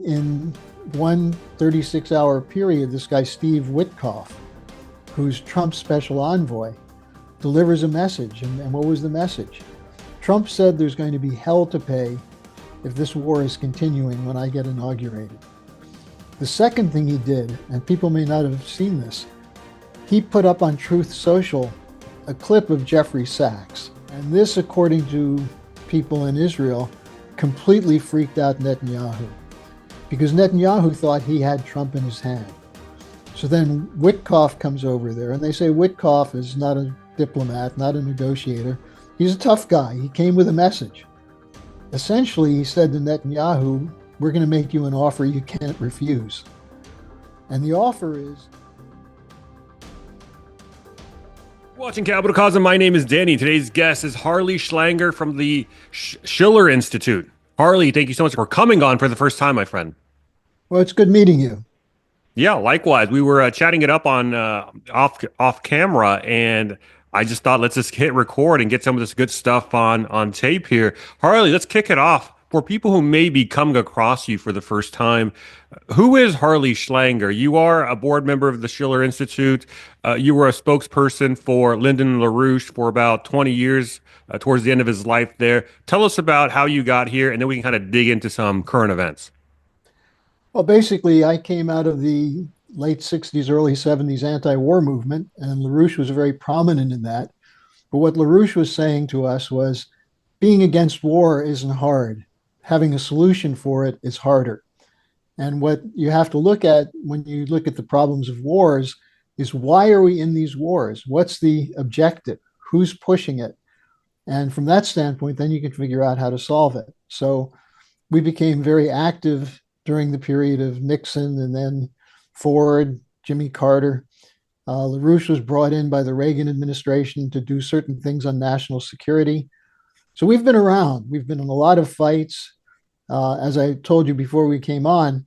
in one 36-hour period, this guy, Steve Witkoff, who's Trump's special envoy, delivers a message. And what was the message? Trump said there's going to be hell to pay if this war is continuing when I get inaugurated. The second thing he did, and people may not have seen this, he put up on Truth Social a clip of Jeffrey Sachs. And this, according to people in Israel, completely freaked out Netanyahu, because Netanyahu thought he had Trump in his hand. So then Witkoff comes over there, and they say Witkoff is not a diplomat, not a negotiator. He's a tough guy. He came with a message. Essentially, he said to Netanyahu, we're going to make you an offer you can't refuse. And the offer is... Watching Capital Cause, my name is Danny. Today's guest is Harley Schlanger from the Schiller Institute. Harley, thank you so much for coming on for the first time, my friend. Well, it's good meeting you. Yeah, likewise. We were chatting it up on off camera, and I just thought let's just hit record and get some of this good stuff on tape here. Harley, let's kick it off. For people who may be coming across you for the first time, who is Harley Schlanger? You are a board member of the Schiller Institute. You were a spokesperson for Lyndon LaRouche for about 20 years, towards the end of his life there. Tell us about how you got here, and then we can kind of dig into some current events. Well, basically, I came out of the late 60s, early 70s anti-war movement, and LaRouche was very prominent in that. But what LaRouche was saying to us was, being against war isn't hard. Having a solution for it is harder. And what you have to look at when you look at the problems of wars is, why are we in these wars? What's the objective? Who's pushing it? And from that standpoint, then you can figure out how to solve it. So we became very active during the period of Nixon and then Ford, Jimmy Carter. LaRouche was brought in by the Reagan administration to do certain things on national security. So we've been around. We've been in a lot of fights. As I told you before we came on,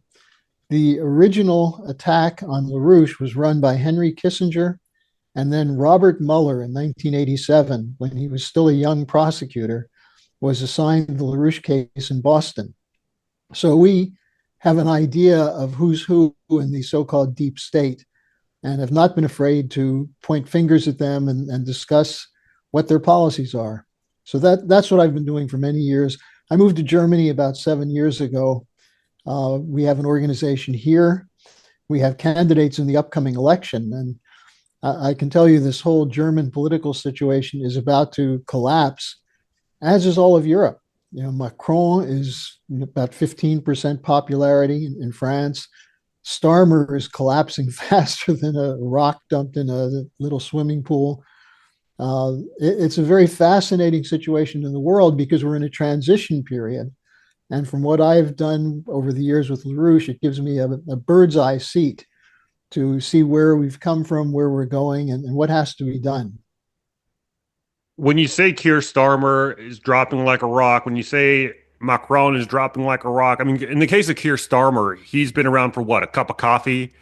the original attack on LaRouche was run by Henry Kissinger, and then Robert Mueller in 1987, when he was still a young prosecutor, was assigned the LaRouche case in Boston. So we have an idea of who's who in the so-called deep state, and have not been afraid to point fingers at them and discuss what their policies are. So that's what I've been doing for many years. I moved to Germany about 7 years ago. We have an organization here. We have candidates in the upcoming election. And I can tell you this whole German political situation is about to collapse, as is all of Europe. You know, Macron is about 15% popularity in France. Starmer is collapsing faster than a rock dumped in a little swimming pool. It's a very fascinating situation in the world because we're in a transition period. And from what I've done over the years with LaRouche, it gives me a bird's eye seat to see where we've come from, where we're going, and what has to be done. When you say Kier Starmer is dropping like a rock, when you say Macron is dropping like a rock, I mean, in the case of Kier Starmer, he's been around for what, a cup of coffee?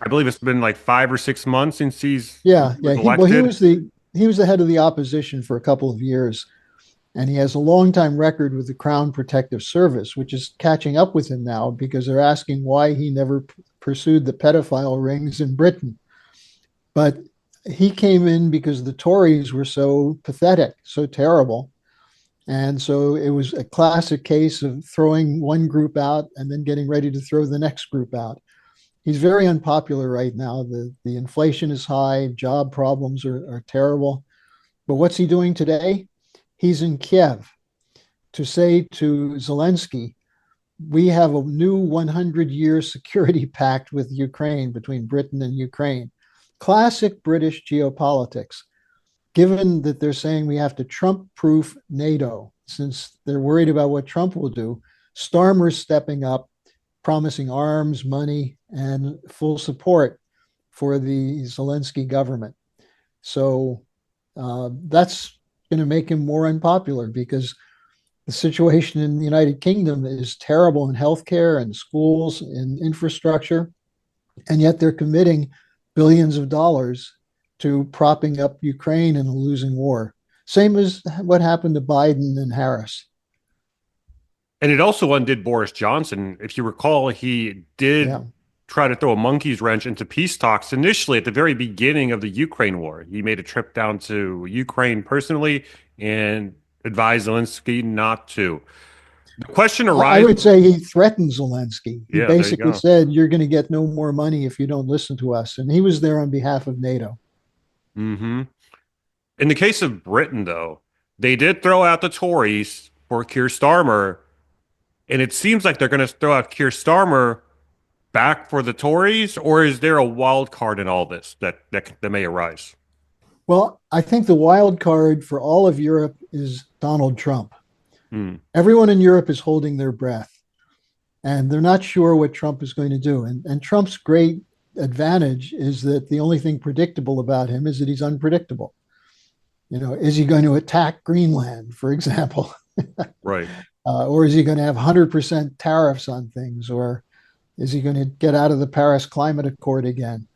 I believe it's been like 5 or 6 months since he's elected. He was the head of the opposition for a couple of years, and he has a long-time record with the Crown Protective Service, which is catching up with him now because they're asking why he never pursued the pedophile rings in Britain. But he came in because the Tories were so pathetic, so terrible. And so it was a classic case of throwing one group out and then getting ready to throw the next group out. He's very unpopular right now. The inflation is high, job problems are terrible. But what's he doing today? He's in Kiev to say to Zelensky, we have a new 100-year security pact with Ukraine, between Britain and Ukraine. Classic British geopolitics, given that they're saying we have to Trump-proof NATO, since they're worried about what Trump will do. Starmer's stepping up, promising arms, money, and full support for the Zelensky government. So that's going to make him more unpopular because the situation in the United Kingdom is terrible in healthcare and schools and infrastructure, and yet they're committing billions of dollars to propping up Ukraine in a losing war. Same as what happened to Biden and Harris. And it also undid Boris Johnson. If you recall, he did Yeah. try to throw a monkey's wrench into peace talks initially at the very beginning of the Ukraine war. He made a trip down to Ukraine personally and advised Zelensky not to. The question I arises, would say he threatened Zelensky. He yeah, there you basically go. said, "You're going to get no more money if you don't listen to us." And he was there on behalf of NATO. Hmm. In the case of Britain, though, they did throw out the Tories for Keir Starmer, and it seems like they're going to throw out Keir Starmer back for the Tories, or is there a wild card in all this that may arise? Well, I think the wild card for all of Europe is Donald Trump. Hmm. Everyone in Europe is holding their breath and they're not sure what Trump is going to do. And Trump's great advantage is that the only thing predictable about him is that he's unpredictable. Is he going to attack Greenland, for example? Right. Or is he going to have 100% tariffs on things? Or is he going to get out of the Paris Climate Accord again?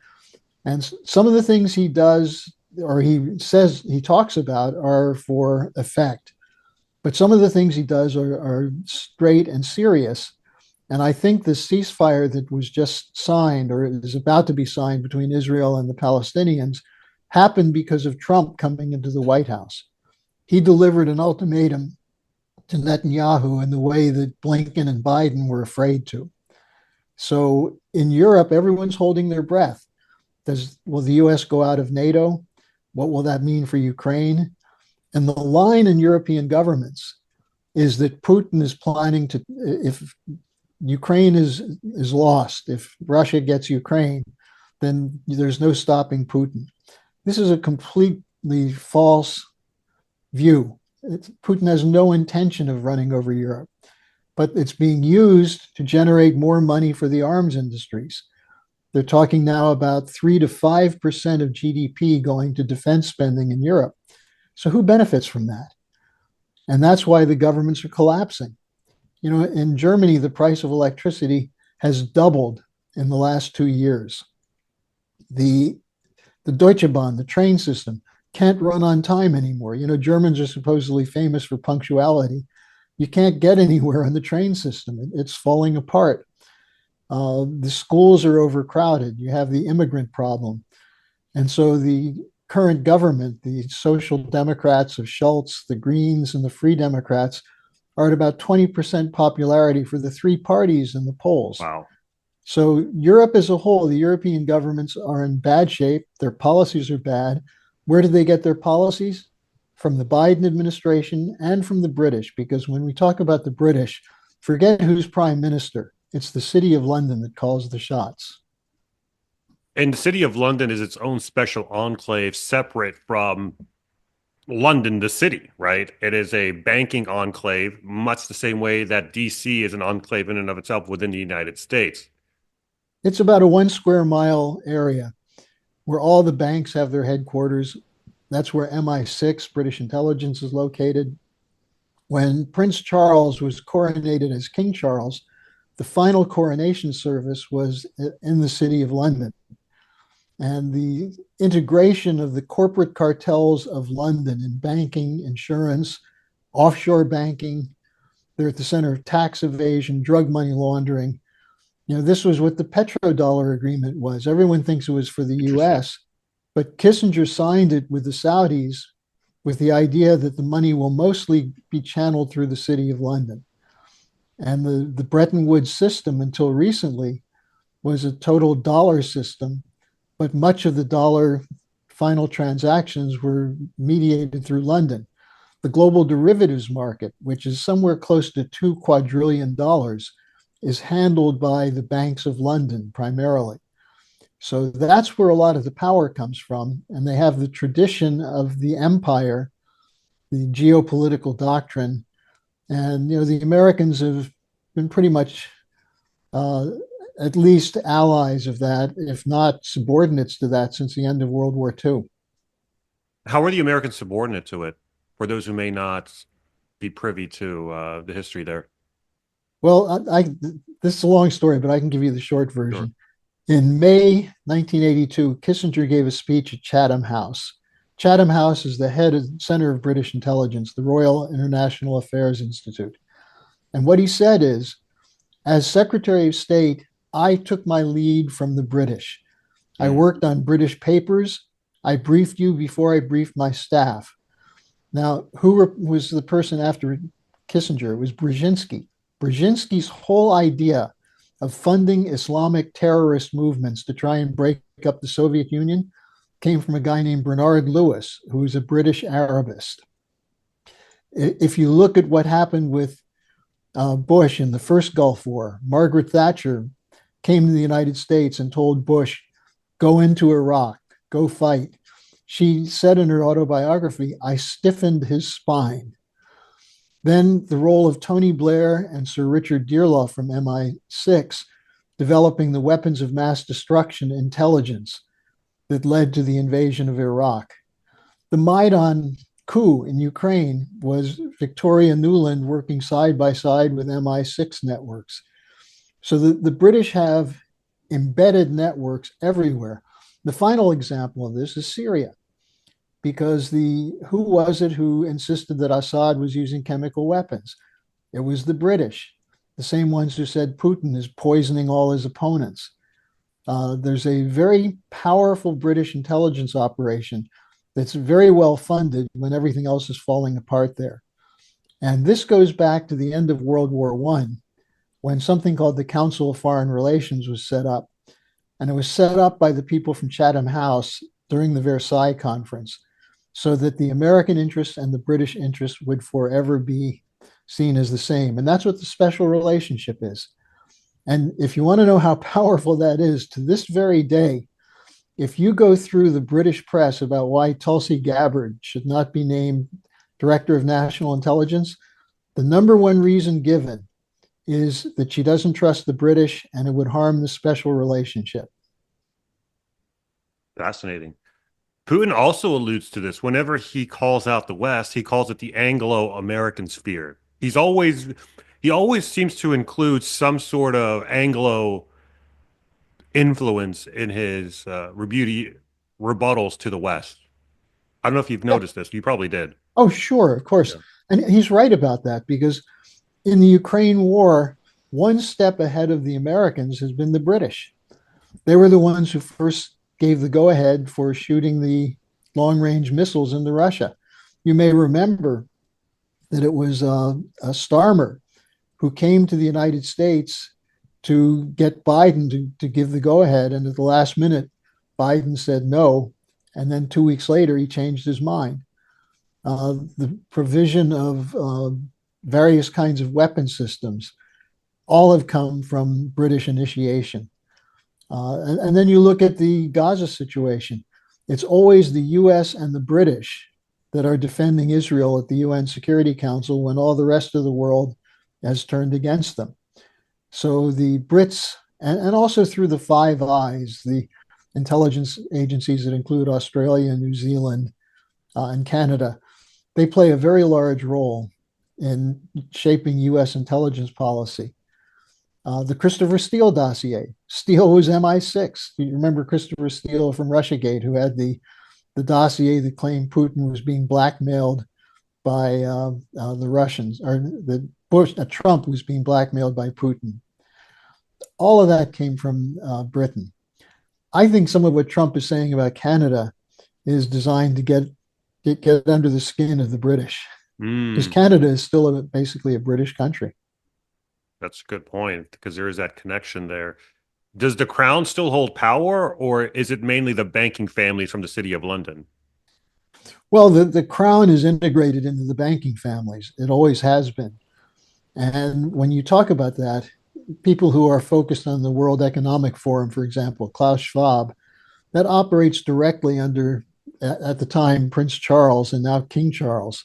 And some of the things he does or he says he talks about are for effect. But some of the things he does are straight and serious. And I think the ceasefire that was just signed or is about to be signed between Israel and the Palestinians happened because of Trump coming into the White House. He delivered an ultimatum to Netanyahu in the way that Blinken and Biden were afraid to. So in Europe, everyone's holding their breath. Will the US go out of NATO? What will that mean for Ukraine? And the line in European governments is that Putin is planning to, if Ukraine is lost, if Russia gets Ukraine, then there's no stopping Putin. This is a completely false view. Putin has no intention of running over Europe, but it's being used to generate more money for the arms industries. They're talking now about 3 to 5% of GDP going to defense spending in Europe. So who benefits from that? And that's why the governments are collapsing. In Germany, the price of electricity has doubled in the last 2 years. The Deutsche Bahn, the train system, can't run on time anymore. Germans are supposedly famous for punctuality. You can't get anywhere on the train system. It's falling apart. The schools are overcrowded. You have the immigrant problem. And so the current government, the Social Democrats of Schultz, the Greens, and the Free Democrats, are at about 20% popularity for the three parties in the polls. Wow. So Europe as a whole, the European governments are in bad shape. Their policies are bad. Where did they get their policies? From the Biden administration and from the British, because when we talk about the British, forget who's prime minister. It's the city of London that calls the shots. And the city of London is its own special enclave, separate from London, the city, right? It is a banking enclave, much the same way that DC is an enclave in and of itself within the United States. It's about a 1 square mile area where all the banks have their headquarters. That's where MI6, British intelligence, is located. When Prince Charles was coronated as King Charles, the final coronation service was in the city of London. And the integration of the corporate cartels of London in banking, insurance, offshore banking, they're at the center of tax evasion, drug money laundering. This was what the petrodollar agreement was. Everyone thinks it was for the Interesting. US, but Kissinger signed it with the Saudis with the idea that the money will mostly be channeled through the city of London. And the Bretton Woods system until recently was a total dollar system, but much of the dollar final transactions were mediated through London. The global derivatives market, which is somewhere close to $2 quadrillion, is handled by the banks of London primarily. So that's where a lot of the power comes from. And they have the tradition of the empire, the geopolitical doctrine. And, the Americans have been pretty much at least allies of that, if not subordinates to that, since the end of World War II. How are the Americans subordinate to it? For those who may not be privy to the history there. Well, this is a long story, but I can give you the short Sure. version. In May 1982, Kissinger gave a speech at Chatham House. Chatham House is the head of center of British intelligence, the Royal International Affairs Institute. And what he said is, as Secretary of State, I took my lead from the British. I Mm. worked on British papers. I briefed you before I briefed my staff. Now, who was the person after Kissinger? It was Brzezinski. Brzezinski's whole idea of funding Islamic terrorist movements to try and break up the Soviet Union came from a guy named Bernard Lewis, who was a British Arabist. If you look at what happened with Bush in the first Gulf War, Margaret Thatcher came to the United States and told Bush, go into Iraq, go fight. She said in her autobiography, I stiffened his spine. Then the role of Tony Blair and Sir Richard Dearlove from MI6 developing the weapons of mass destruction intelligence that led to the invasion of Iraq. The Maidan coup in Ukraine was Victoria Nuland working side by side with MI6 networks. So the British have embedded networks everywhere. The final example of this is Syria, because who was it who insisted that Assad was using chemical weapons? It was the British, the same ones who said Putin is poisoning all his opponents. There's a very powerful British intelligence operation that's very well funded when everything else is falling apart there. And this goes back to the end of World War I, when something called the Council of Foreign Relations was set up. And it was set up by the people from Chatham House during the Versailles Conference so that the American interest and the British interest would forever be seen as the same. And that's what the special relationship is. And if you want to know how powerful that is, to this very day, if you go through the British press about why Tulsi Gabbard should not be named Director of National Intelligence, the number one reason given is that she doesn't trust the British and it would harm the special relationship. Fascinating. Putin also alludes to this whenever he calls out the West. He calls it the Anglo-American sphere. He always seems to include some sort of Anglo influence in his rebuttals to the West. I don't know if you've Yeah. noticed this. You probably did. Oh, sure, of course. Yeah. And he's right about that because in the Ukraine war, one step ahead of the Americans has been the British. They were the ones who first gave the go ahead for shooting the long range missiles into Russia. You may remember that it was Starmer who came to the United States to get Biden to give the go ahead. And at the last minute, Biden said no. And then 2 weeks later, he changed his mind. The provision of various kinds of weapon systems all have come from British initiation. And then you look at the Gaza situation. It's always the US and the British that are defending Israel at the UN Security Council when all the rest of the world has turned against them. So the Brits, and also through the Five Eyes, the intelligence agencies that include Australia, New Zealand, and Canada, they play a very large role in shaping US intelligence policy. The Christopher Steele dossier. Steele was MI6. You remember Christopher Steele from Russiagate, who had the dossier that claimed Putin was being blackmailed by the Russians, or the Trump was being blackmailed by Putin. All of that came from Britain. I think some of what Trump is saying about Canada is designed to get under the skin of the British, because Mm, Canada is still basically a British country. that's a good point because there is that connection there. Does the crown still hold power, or is it mainly the banking families from the city of London? Well, the crown is integrated into the banking families. It always has been. And when you talk about that, people who are focused on the World Economic Forum, for example, Klaus Schwab, that operates directly under, at the time, Prince Charles and now King Charles.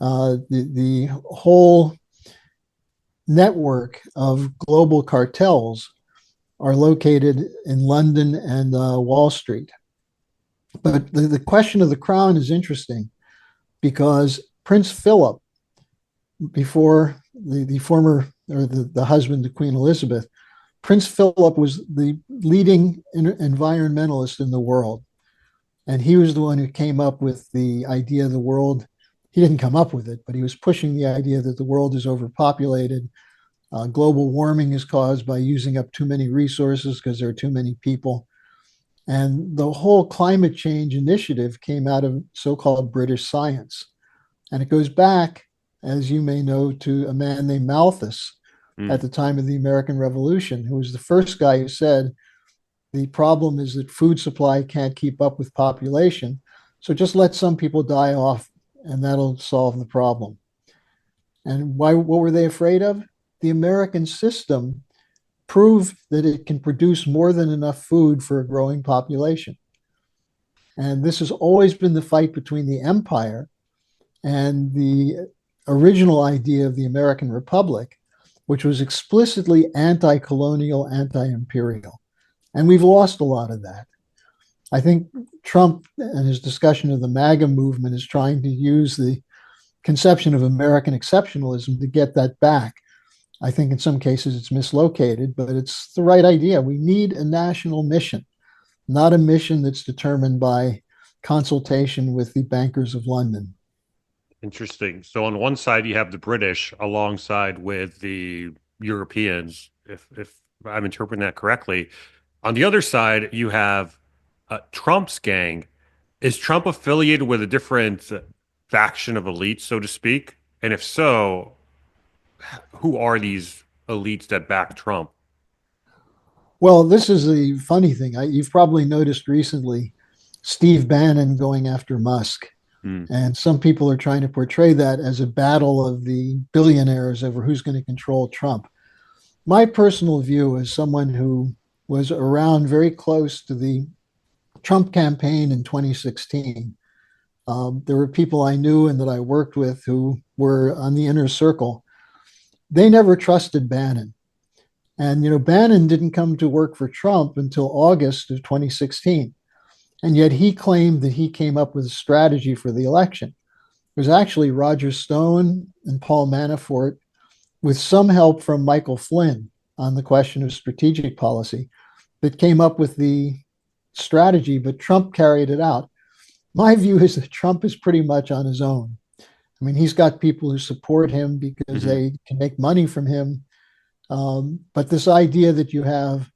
The whole network of global cartels are located in London and Wall Street. But the question of the crown is interesting because Prince Philip, before the former or the husband to Queen Elizabeth, Prince Philip was the leading environmentalist in the world. And he was the one who came up with the idea of the world he didn't come up with it, but he was pushing the idea that the world is overpopulated. Global warming is caused by using up too many resources because there are too many people. And the whole climate change initiative came out of so-called British science. And it goes back, as you may know, to a man named Malthus at Mm. the time of the American Revolution, who was the first guy who said, the problem is that food supply can't keep up with population. So just let some people die off and that'll solve the problem. And why, what were they afraid of? The American system proved that it can produce more than enough food for a growing population. And this has always been the fight between the empire and the original idea of the American Republic, which was explicitly anti colonial, anti imperial. And we've lost a lot of that. I think Trump and his discussion of the MAGA movement is trying to use the conception of American exceptionalism to get that back. I think in some cases it's mislocated, but it's the right idea. We need a national mission, not a mission that's determined by consultation with the bankers of London. Interesting. So on one side you have the British alongside with the Europeans, if I'm interpreting that correctly. On the other side, you have Trump's gang. Is Trump affiliated with a different faction of elites, so to speak? And if so, who are these elites that back Trump? Well, this is the funny thing. You've probably noticed recently Steve Bannon going after Musk. Hmm. And some people are trying to portray that as a battle of the billionaires over who's going to control Trump. My personal view, as someone who was around very close to the Trump campaign in 2016, there were people I knew and that I worked with who were on the inner circle. They never trusted Bannon. And, Bannon didn't come to work for Trump until August of 2016. And yet he claimed that he came up with a strategy for the election. It was actually Roger Stone and Paul Manafort, with some help from Michael Flynn on the question of strategic policy, that came up with the strategy, but Trump carried it out. My view is that Trump is pretty much on his own. I mean, he's got people who support him because Hmm. they can make money from him. But this idea that you have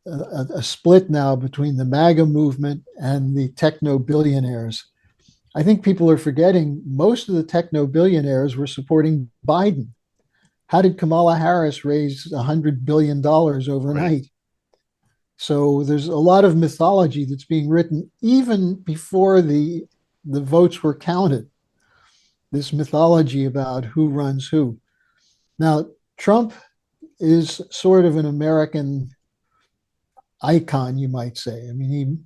a split now between the MAGA movement and the techno billionaires, I think people are forgetting most of the techno billionaires were supporting Biden. How did Kamala Harris raise $100 billion Right. overnight? So there's a lot of mythology that's being written even before the votes were counted. This mythology about who runs who. Now, Trump is sort of an American icon, you might say. I mean, he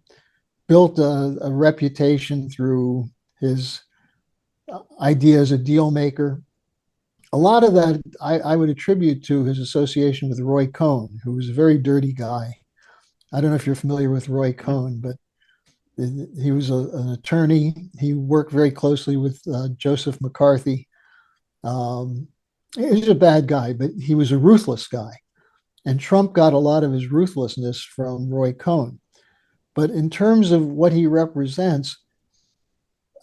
built a reputation through his idea as a deal maker. A lot of that I would attribute to his association with Roy Cohn, who was a very dirty guy. I don't know if you're familiar with Roy Cohn, but he was an attorney. He worked very closely with Joseph McCarthy. Um, he was a bad guy, but he was a ruthless guy. And Trump got a lot of his ruthlessness from Roy Cohn. But in terms of what he represents,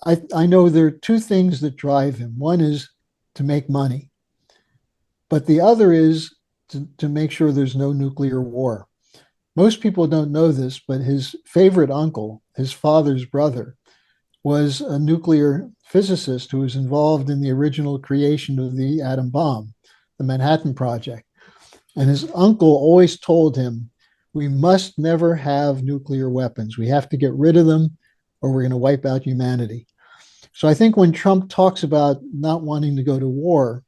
I know there are two things that drive him. One is to make money, but the other is to make sure there's no nuclear war. Most people don't know this, but his favorite uncle, his father's brother, was a nuclear physicist who was involved in the original creation of the atom bomb, the Manhattan Project. And his uncle always told him, we must never have nuclear weapons. We have to get rid of them or we're going to wipe out humanity. So I think when Trump talks about not wanting to go to war,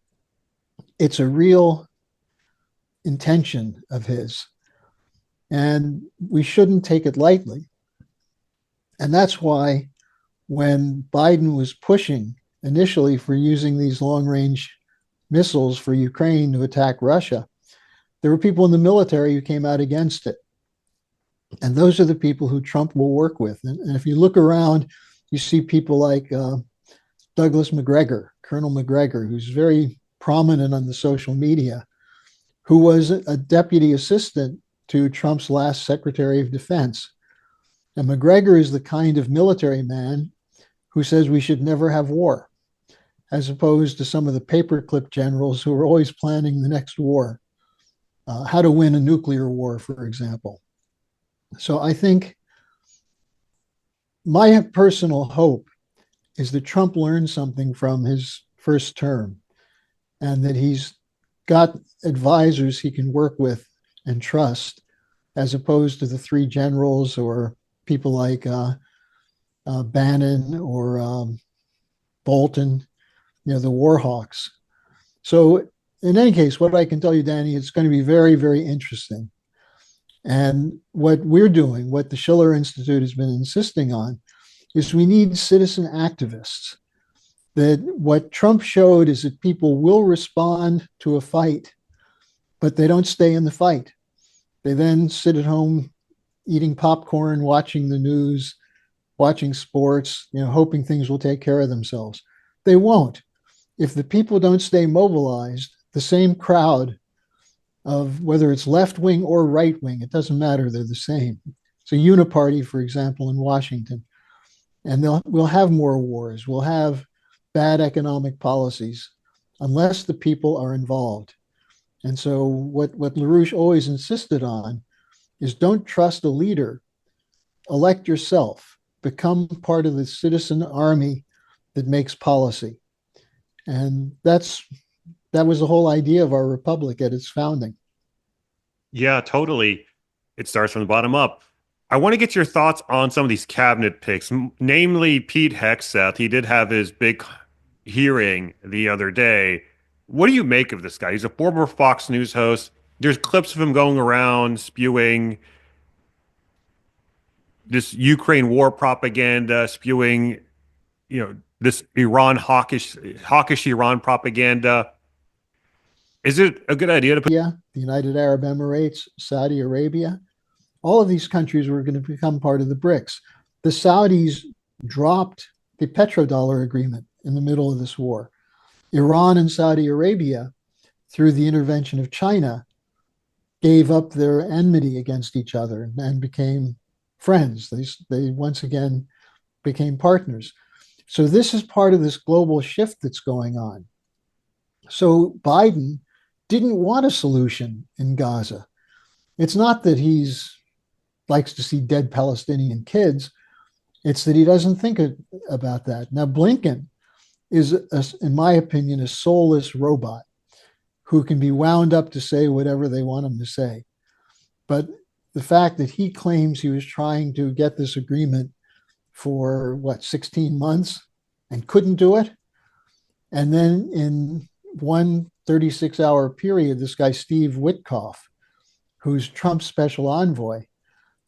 it's a real intention of his. And we shouldn't take it lightly. And that's why when Biden was pushing initially for using these long range missiles for Ukraine to attack Russia, there were people in the military who came out against it. And those are the people who Trump will work with. And if you look around, you see people like Douglas McGregor, Colonel McGregor, who's very prominent on the social media, who was a deputy assistant to Trump's last Secretary of Defense. And McGregor is the kind of military man who says we should never have war. as opposed to some of the paperclip generals who are always planning the next war, how to win a nuclear war, for example. So I think my personal hope is that Trump learned something from his first term and that he's got advisors he can work with and trust, as opposed to the three generals or people like Bannon or Bolton, the war hawks. So, in any case, what I can tell you, Danny, it's going to be very, very interesting. And what we're doing, what the Schiller Institute has been insisting on, is we need citizen activists. That what Trump showed is that people will respond to a fight, but they don't stay in the fight. They then sit at home eating popcorn, watching the news, watching sports, hoping things will take care of themselves. They won't. If the people don't stay mobilized, the same crowd of whether it's left wing or right wing, it doesn't matter, they're the same. It's a uniparty, for example, in Washington. And we'll have more wars. We'll have bad economic policies unless the people are involved. And so what LaRouche always insisted on is don't trust a leader, elect yourself, become part of the citizen army that makes policy. And that was the whole idea of our republic at its founding. Yeah, totally. It starts from the bottom up. I want to get your thoughts on some of these cabinet picks, namely Pete Hegseth. He did have his big hearing the other day. What do you make of this guy? He's a former Fox News host. There's clips of him going around spewing this Ukraine war propaganda, spewing, this hawkish Iran propaganda. Is it a good idea to put? Yeah, the United Arab Emirates, Saudi Arabia, all of these countries were going to become part of the BRICS. The Saudis dropped the petrodollar agreement in the middle of this war. Iran and Saudi Arabia, through the intervention of China, gave up their enmity against each other and became friends. They once again became partners. So this is part of this global shift that's going on. So Biden didn't want a solution in Gaza. It's not that he's likes to see dead Palestinian kids. It's that he doesn't think about that. Now, Blinken is, in my opinion, a soulless robot who can be wound up to say whatever they want him to say. But the fact that he claims he was trying to get this agreement for 16 months and couldn't do it. And then in one 36-hour period, this guy, Steve Witkoff, who's Trump's special envoy,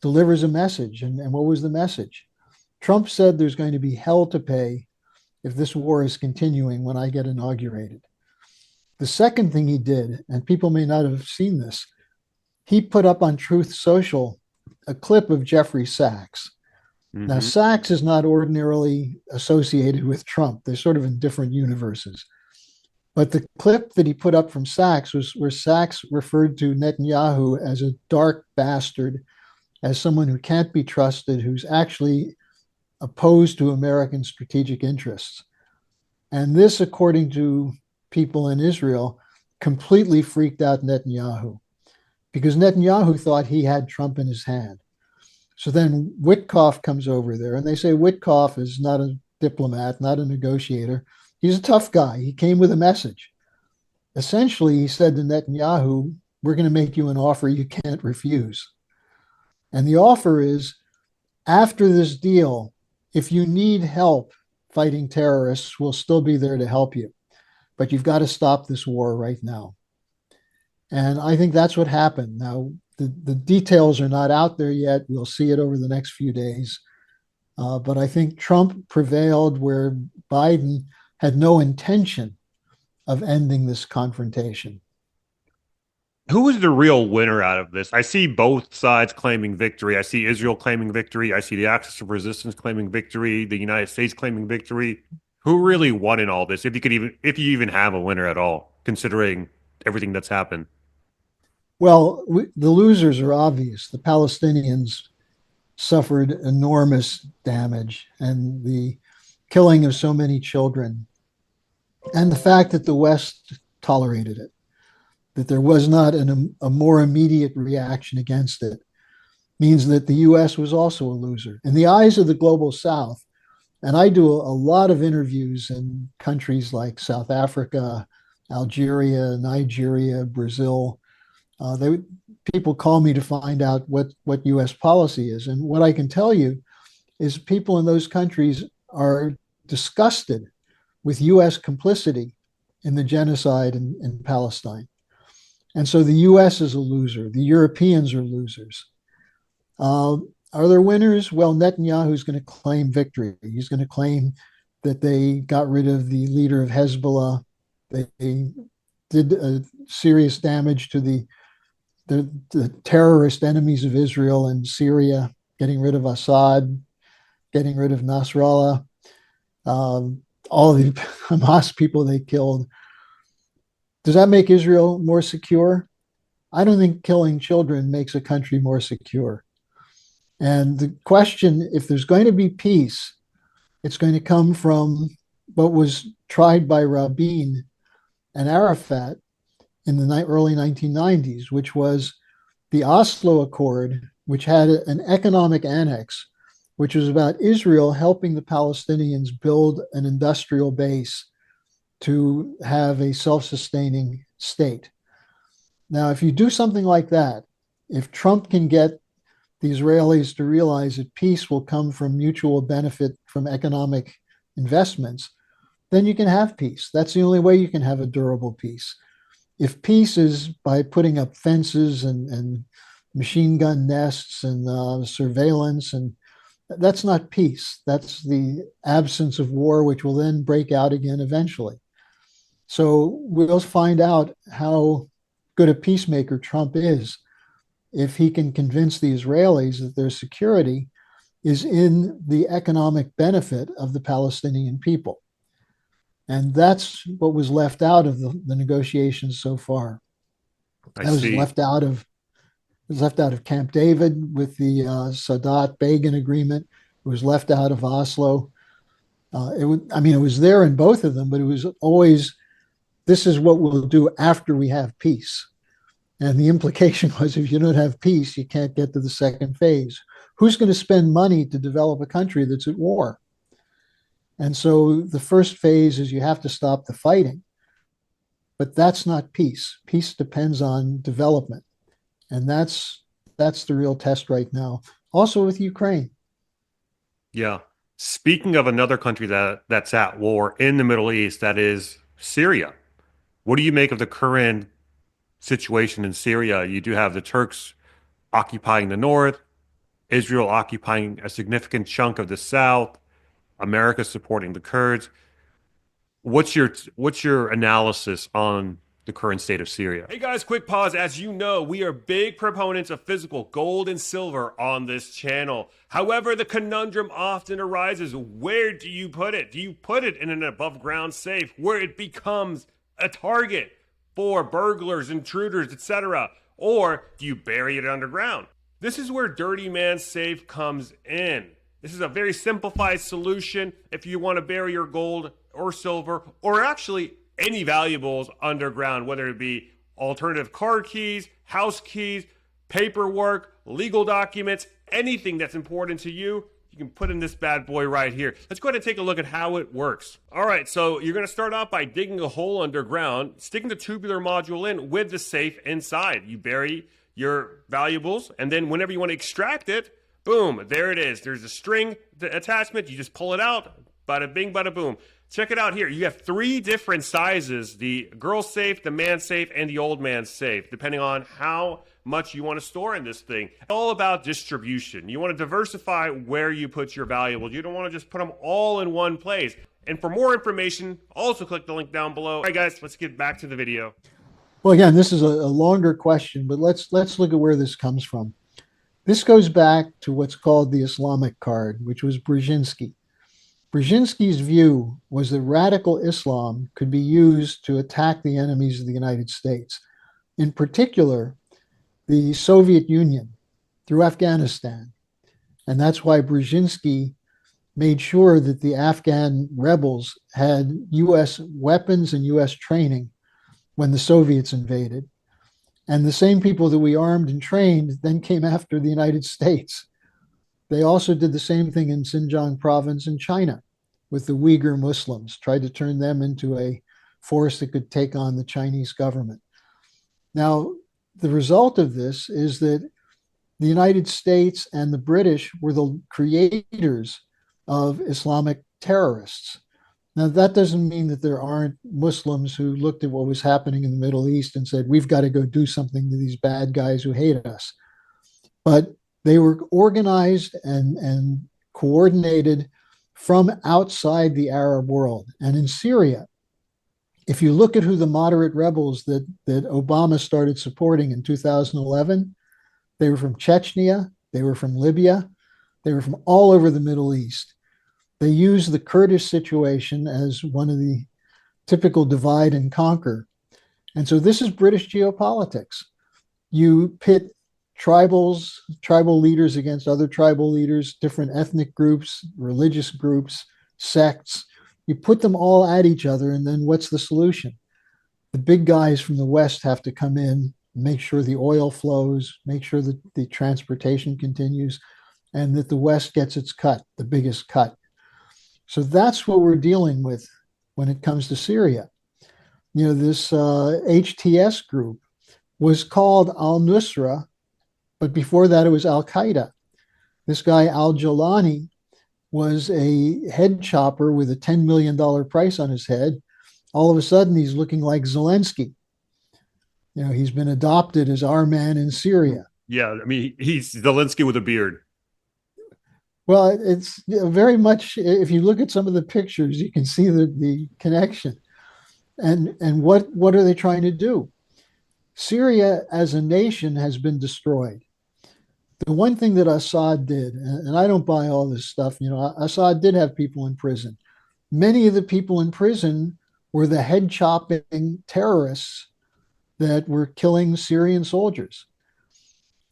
delivers a message. And what was the message? Trump said there's going to be hell to pay if this war is continuing when I get inaugurated. The second thing he did, and people may not have seen this, he put up on Truth Social a clip of Jeffrey Sachs. Mm-hmm. Now, Sachs is not ordinarily associated with Trump. They're sort of in different universes. But the clip that he put up from Sachs was where Sachs referred to Netanyahu as a dark bastard, as someone who can't be trusted, who's actually opposed to American strategic interests. And this, according to people in Israel, completely freaked out Netanyahu, because Netanyahu thought he had Trump in his hand. So then Witkoff comes over there, and they say Witkoff is not a diplomat, not a negotiator. He's a tough guy. He came with a message. Essentially, he said to Netanyahu, we're going to make you an offer you can't refuse. And the offer is, after this deal, if you need help fighting terrorists, we'll still be there to help you. But you've got to stop this war right now. And I think that's what happened. Now, the details are not out there yet. We'll see it over the next few days. But I think Trump prevailed where Biden had no intention of ending this confrontation. Who is the real winner out of this? I see both sides claiming victory. I see Israel claiming victory. I see the Axis of Resistance claiming victory. The United States claiming victory. Who really won in all this? If you even have a winner at all, considering everything that's happened. Well, the losers are obvious. The Palestinians suffered enormous damage, and the killing of so many children and the fact that the West tolerated it, that there was not a more immediate reaction against it, means that the US was also a loser. In the eyes of the global South, and I do a lot of interviews in countries like South Africa, Algeria, Nigeria, Brazil. They people call me to find out what U.S. policy is, and what I can tell you is people in those countries are disgusted with U.S. complicity in the genocide in Palestine, and so the U.S. is a loser. The Europeans are losers. Uh, are there winners? Well, Netanyahu is going to claim victory. He's going to claim that they got rid of the leader of Hezbollah. They did serious damage to the terrorist enemies of Israel in Syria, getting rid of Assad, getting rid of Nasrallah, all the Hamas people they killed. Does that make Israel more secure? I don't think killing children makes a country more secure. And the question, if there's going to be peace, it's going to come from what was tried by Rabin and Arafat in the early 1990s, which was the Oslo Accord, which had an economic annex, which was about Israel helping the Palestinians build an industrial base to have a self-sustaining state. Now, if you do something like that, if Trump can get the Israelis to realize that peace will come from mutual benefit from economic investments, then you can have peace. That's the only way you can have a durable peace. If peace is by putting up fences and machine gun nests and surveillance, and that's not peace. That's the absence of war, which will then break out again eventually. So we'll find out how good a peacemaker Trump is if he can convince the Israelis that their security is in the economic benefit of the Palestinian people. And that's what was left out of the negotiations so far. I That was see. left out of Camp David with the Sadat-Begin agreement. It was left out of Oslo. It was there in both of them, but it was always, this is what we'll do after we have peace. And the implication was, if you don't have peace, you can't get to the second phase. Who's going to spend money to develop a country that's at war? And so the first phase is you have to stop the fighting. But that's not peace. Peace depends on development. And that's the real test right now. Also with Ukraine. Yeah. Speaking of another country that's at war in the Middle East, that is Syria. What do you make of the current situation in Syria? You do have the Turks occupying the north, Israel occupying a significant chunk of the south, America supporting the Kurds. What's your analysis on the current state of Syria? Hey guys, quick pause. As you know, we are big proponents of physical gold and silver on this channel. However, the conundrum often arises, where do you put it? Do you put it in an above ground safe where it becomes a target for burglars, intruders, etc.? Or do you bury it underground? This is where Dirty Man Safe comes in. This is a very simplified solution if you want to bury your gold or silver, or actually any valuables underground, whether it be alternative car keys, house keys, paperwork, legal documents, anything that's important to you. You can put in this bad boy right here. Let's go ahead and take a look at how it works. All right, so you're going to start off by digging a hole underground, sticking the tubular module in with the safe inside. You bury your valuables, and then whenever you want to extract it, boom, there it is. There's a string attachment. You just pull it out. Bada bing, bada boom. Check it out here. You have 3 different sizes: the girl safe, the man safe, and the old man safe, depending on how much you want to store in this thing. All about distribution. You want to diversify where you put your valuables. You don't want to just put them all in one place. And for more information, also click the link down below. All right, guys, let's get back to the video. Well, again, this is a longer question, but let's look at where this comes from. This goes back to what's called the Islamic Card, which was Brzezinski. Brzezinski's view was that radical Islam could be used to attack the enemies of the United States, in particular, the Soviet Union through Afghanistan. And that's why Brzezinski made sure that the Afghan rebels had US weapons and US training when the Soviets invaded. And the same people that we armed and trained then came after the United States. They also did the same thing in Xinjiang province in China with the Uyghur Muslims, tried to turn them into a force that could take on the Chinese government. Now, the result of this is that the United States and the British were the creators of Islamic terrorists. Now, that doesn't mean that there aren't Muslims who looked at what was happening in the Middle East and said, we've got to go do something to these bad guys who hate us. But they were organized and coordinated from outside the Arab world. And in Syria, if you look at who the moderate rebels that Obama started supporting in 2011, they were from Chechnya, they were from Libya, they were from all over the Middle East. They used the Kurdish situation as one of the typical divide and conquer. And so this is British geopolitics. You pit tribal leaders against other tribal leaders, different ethnic groups, religious groups, sects. You put them all at each other, and then what's the solution? The big guys from the West have to come in, make sure the oil flows, make sure that the transportation continues, and that the West gets its cut, the biggest cut. So that's what we're dealing with when it comes to Syria. You know, this HTS group was called al-Nusra, but before that it was Al-Qaeda. This guy Al-Jawlani was a head chopper with a $10 million price on his head. All of a sudden, he's looking like Zelensky. You know, he's been adopted as our man in Syria. Yeah, I mean, he's Zelensky with a beard. Well, it's very much, if you look at some of the pictures, you can see the connection. And what are they trying to do? Syria as a nation has been destroyed. The one thing that Assad did, and I don't buy all this stuff, you know, Assad did have people in prison. Many of the people in prison were the head chopping terrorists that were killing Syrian soldiers.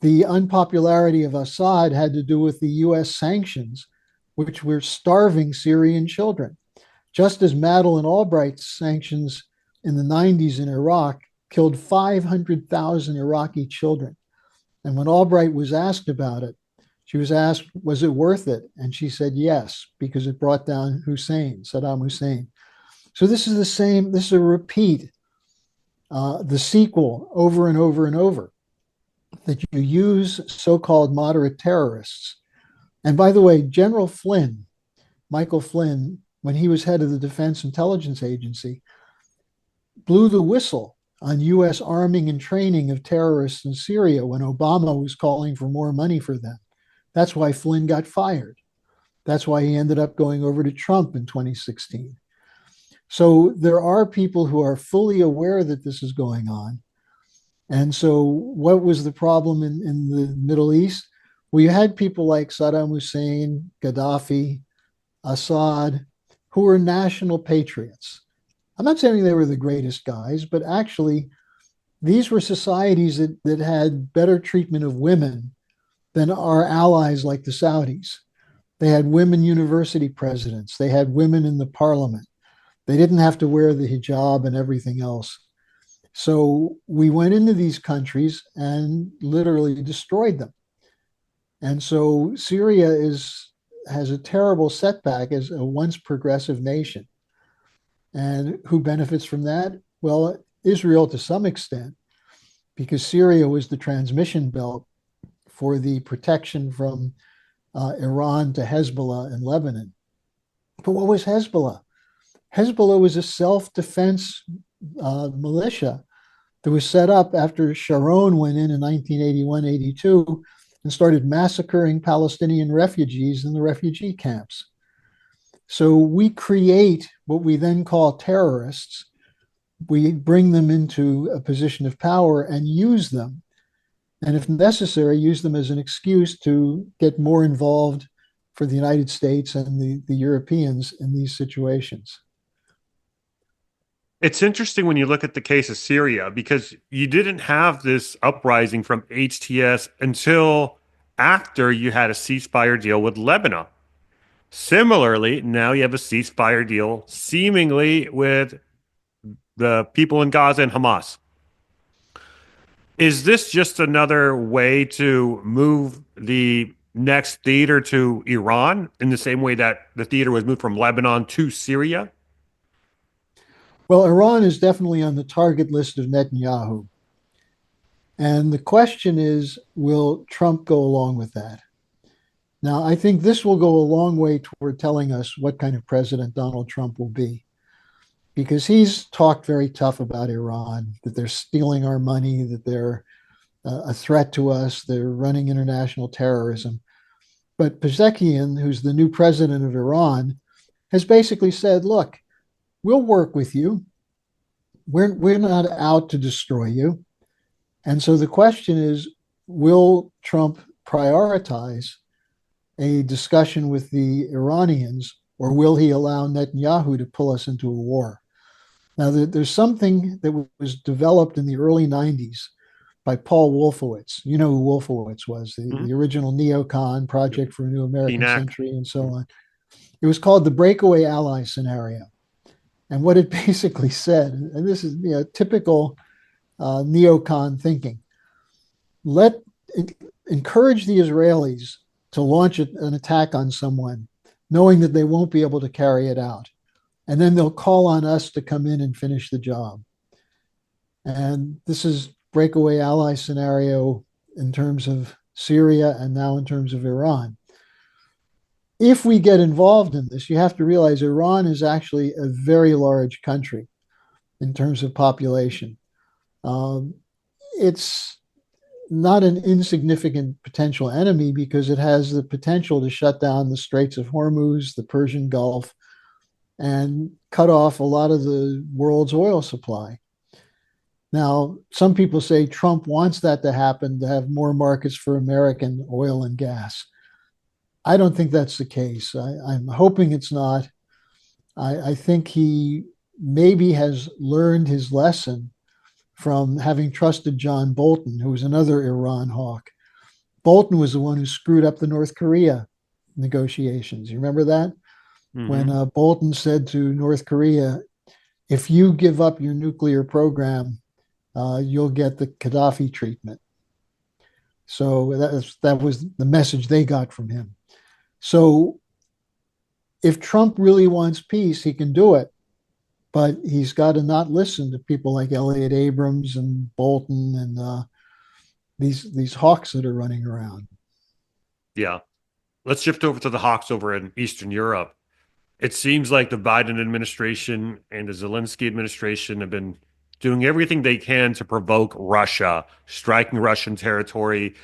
The unpopularity of Assad had to do with the US sanctions, which were starving Syrian children. Just as Madeleine Albright's sanctions in the 90s in Iraq killed 500,000 Iraqi children. And when Albright was asked about it, she was asked, was it worth it? And she said yes, because it brought down Saddam Hussein. So this is the same, this is a repeat, the sequel over and over and over, that you use so-called moderate terrorists. And by the way, General Flynn, Michael Flynn, when he was head of the Defense Intelligence Agency, blew the whistle on US arming and training of terrorists in Syria when Obama was calling for more money for them. That's why Flynn got fired. That's why he ended up going over to Trump in 2016. So there are people who are fully aware that this is going on. And so what was the problem in the Middle East? Well, you had people like Saddam Hussein, Gaddafi, Assad, who were national patriots. I'm not saying they were the greatest guys, but actually, these were societies that had better treatment of women than our allies like the Saudis. They had women university presidents, they had women in the parliament. They didn't have to wear the hijab and everything else. So we went into these countries and literally destroyed them. And so Syria has a terrible setback as a once progressive nation. And who benefits from that? Well, Israel to some extent, because Syria was the transmission belt for the protection from Iran to Hezbollah in Lebanon. But what was Hezbollah? Hezbollah was a self-defense militia that was set up after Sharon went in 1981-82 and started massacring Palestinian refugees in the refugee camps. So we create what we then call terrorists. We bring them into a position of power and use them. And if necessary, use them as an excuse to get more involved for the United States and the Europeans in these situations. It's interesting when you look at the case of Syria because you didn't have this uprising from HTS until after you had a ceasefire deal with Lebanon. Similarly, now you have a ceasefire deal seemingly with the people in Gaza and Hamas. Is this just another way to move the next theater to Iran in the same way that the theater was moved from Lebanon to Syria? Well, Iran is definitely on the target list of Netanyahu. And the question is, will Trump go along with that? Now, I think this will go a long way toward telling us what kind of president Donald Trump will be, because he's talked very tough about Iran, that they're stealing our money, that they're a threat to us, they're running international terrorism. But Pezeshkian, who's the new president of Iran, has basically said, look, we'll work with you. We're not out to destroy you. And so the question is, will Trump prioritize a discussion with the Iranians, or will he allow Netanyahu to pull us into a war? Now, there's something that was developed in the early 90s by Paul Wolfowitz. You know who Wolfowitz was, Hmm? the original neocon, Project for a New American PNAC. Century, and so on. It was called the breakaway ally scenario. And what it basically said, and this is typical neocon thinking, let encourage the Israelis to launch an attack on someone, knowing that they won't be able to carry it out. And then they'll call on us to come in and finish the job. And this is breakaway ally scenario in terms of Syria and now in terms of Iran. If we get involved in this, you have to realize Iran is actually a very large country in terms of population. It's not an insignificant potential enemy because it has the potential to shut down the Straits of Hormuz, the Persian Gulf, and cut off a lot of the world's oil supply. Now, some people say Trump wants that to happen to have more markets for American oil and gas. I don't think that's the case. I'm hoping it's not. I think he maybe has learned his lesson from having trusted John Bolton, who was another Iran hawk. Bolton was the one who screwed up the North Korea negotiations. You remember that? When Hmm. Bolton said to North Korea, if you give up your nuclear program, you'll get the Gaddafi treatment. So that was the message they got from him. So if Trump really wants peace, he can do it, but he's got to not listen to people like Elliot Abrams and Bolton and these hawks that are running around. Yeah. Let's shift over to the Hawks over in Eastern Europe. It seems like the Biden administration and the Zelensky administration have been doing everything they can to provoke Russia, striking Russian territory,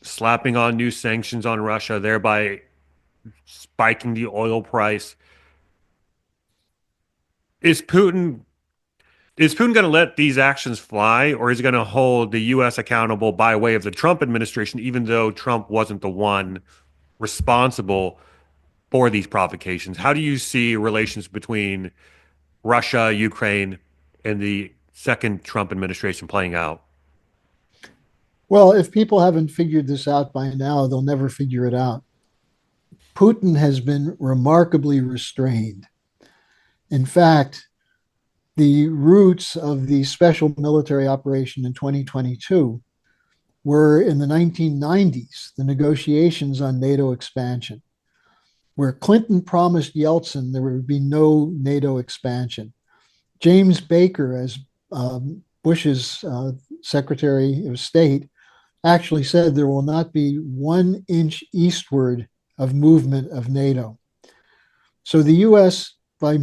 slapping on new sanctions on Russia, thereby spiking the oil price. Is Putin is Putin going to let these actions fly, or is he going to hold the U.S. accountable by way of the Trump administration, even though Trump wasn't the one responsible for these provocations? How do you see relations between Russia, Ukraine, and the second Trump administration playing out? Well, if people haven't figured this out by now, they'll never figure it out. Putin has been remarkably restrained. In fact, the roots of the special military operation in 2022 were in the 1990s, the negotiations on NATO expansion, where Clinton promised Yeltsin there would be no NATO expansion. James Baker, as Bush's Secretary of State, actually said there will not be 1 inch eastward of movement of NATO. So the US, by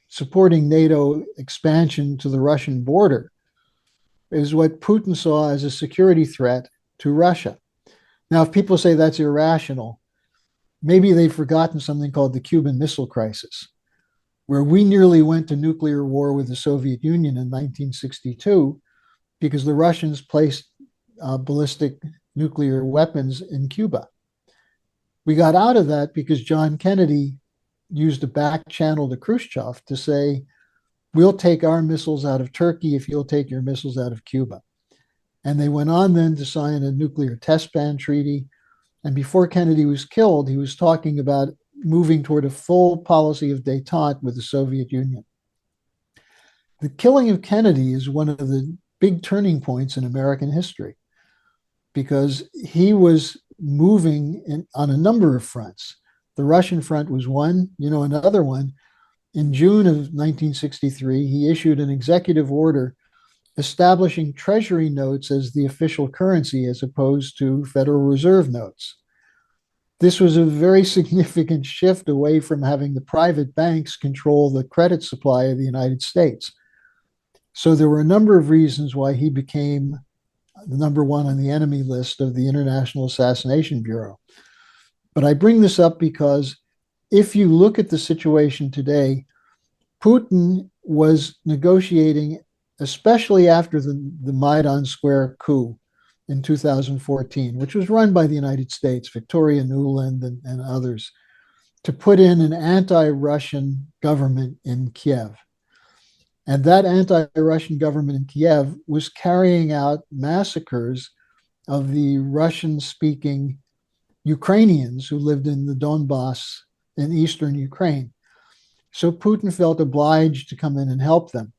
supporting NATO expansion to the Russian border, is what Putin saw as a security threat to Russia. Now, if people say that's irrational, maybe they've forgotten something called the Cuban Missile Crisis, where we nearly went to nuclear war with the Soviet Union in 1962 because the Russians placed ballistic nuclear weapons in Cuba. We got out of that because John Kennedy used a back channel to Khrushchev to say, we'll take our missiles out of Turkey if you'll take your missiles out of Cuba. And they went on then to sign a nuclear test ban treaty. And before Kennedy was killed, he was talking about moving toward a full policy of détente with the Soviet Union. The killing of Kennedy is one of the big turning points in American history because he was moving on a number of fronts. The Russian front was one, another one. In June of 1963, he issued an executive order establishing treasury notes as the official currency as opposed to Federal Reserve notes. This was a very significant shift away from having the private banks control the credit supply of the United States. So there were a number of reasons why he became the number one on the enemy list of the International Assassination Bureau. But I bring this up because if you look at the situation today, Putin was negotiating, especially after the Maidan Square coup in 2014, which was run by the United States, Victoria Nuland and others, to put in an anti-Russian government in Kiev. And that anti-Russian government in Kiev was carrying out massacres of the Russian-speaking Ukrainians who lived in the Donbass in eastern Ukraine. So Putin felt obliged to come in and help them.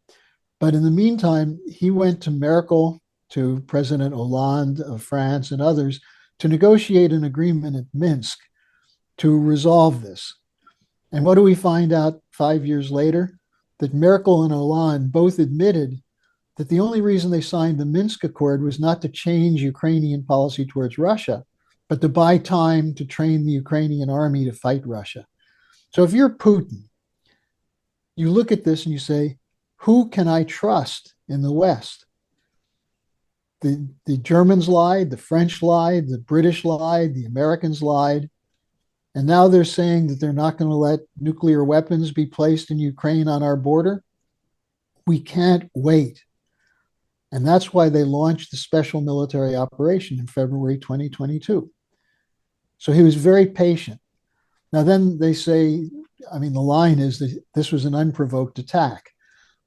But in the meantime, he went to Merkel, to President Hollande of France and others to negotiate an agreement at Minsk to resolve this. And what do we find out 5 years later? That Merkel and Hollande both admitted that the only reason they signed the Minsk Accord was not to change Ukrainian policy towards Russia, but to buy time to train the Ukrainian army to fight Russia. So if you're Putin, you look at this and you say, who can I trust in the West? The Germans lied, the French lied, the British lied, the Americans lied. And now they're saying that they're not going to let nuclear weapons be placed in Ukraine on our border. We can't wait. And that's why they launched the special military operation in February 2022. So he was very patient. Now, then they say, the line is that this was an unprovoked attack.